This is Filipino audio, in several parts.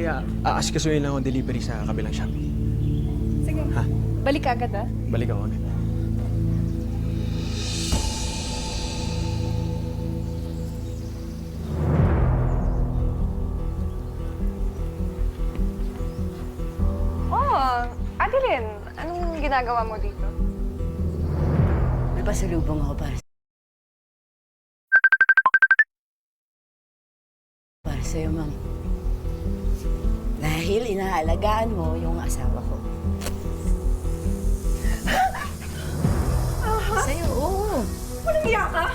May aasikasuhin lang ang delivery sa kabilang shop. Sige. Ha? Balik ka agad, ha? Balik ako agad. Oh, Adeline, anong ginagawa mo dito? May pasalubong ako para sa'yo, ma'am. Dahil inaalagaan mo yung asawa ko. Ahas? Sa'yo, oo. Walang iya ka?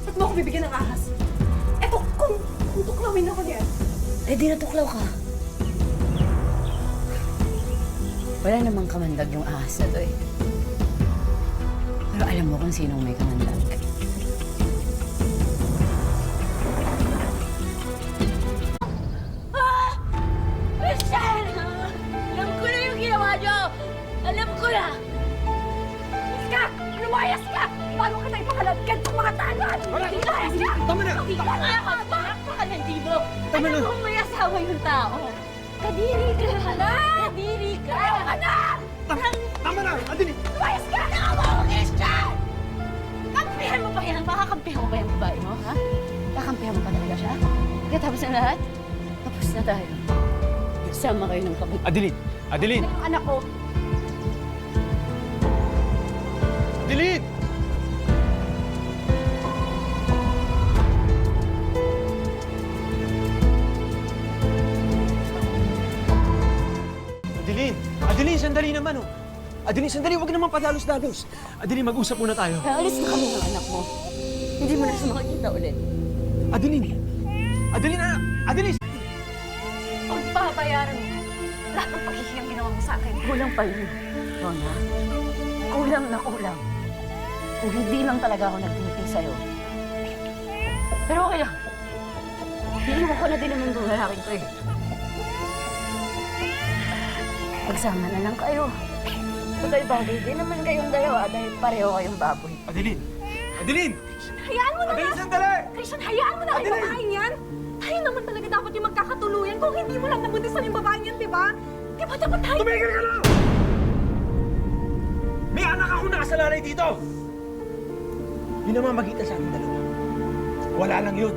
Ba't mo ako bibigyan ng ahas? Eto, kung tuklawin ako niyan. Eh, di natuklaw ka. Wala namang kamandag yung ahas na to eh. Pero alam mo kung sinong may kamandag. Christian! Alam ko na yung ginawa niyo! Alam ko na! Ka! Lumayas ka! Bago ka tayo pakalagkan sa mga tangan! Lumayas ka! Tama na! Hindi ka nga ka! Napakalanti mo! Tama na! Alam mo may asawa yung tao! Kadiri ka! Kadiri ka! Anak! Tama na! Adeline! Lumayas ka! Nakawa ko, Christian! Kampihan mo pa yan! Makakampihan mo pa yung babae mo, ha? Kakampihan mo pa talaga siya? Pagkatapos na lahat, tapos na tayo. Sama kayo ng kapatid. Adeline! Adeline! Yung anak ko, Adeline! Adeline! Adeline, sandali naman, oh! Adeline, sandali, huwag naman padalos-dalos. Adeline, mag-usap muna tayo. alis na kami ng anak mo. Hindi mo na siya makikita ulit. Adeline! Adeline, Adeline! Pagbabayaran mo lahat ng paghihiyang ginawa mo sa akin. Kulang pa yun, Rona. Kulang na kulang. Kung hindi lang talaga ako nagtiti sa'yo. Pero okay lang. Iiwan ko na din naman itong lalaking to eh. Magsama na lang kayo. Bagay-bagay din naman kayong dalawa dahil pareho kayong baboy. Adeline! Adeline! Hayaan mo na Adeline, nga! sandali! Christian, hayaan mo na ang Adeline! babaeng yan! Tayo naman talaga dapat yung magkakatuluyan kung hindi mo lang nabuntisan yung babaeng yan, di ba? Di ba dapat tayo? Tumigil ka na! May anak ako nakasalalay dito! Yung namamagitan sa ating dalawa. Wala lang yun.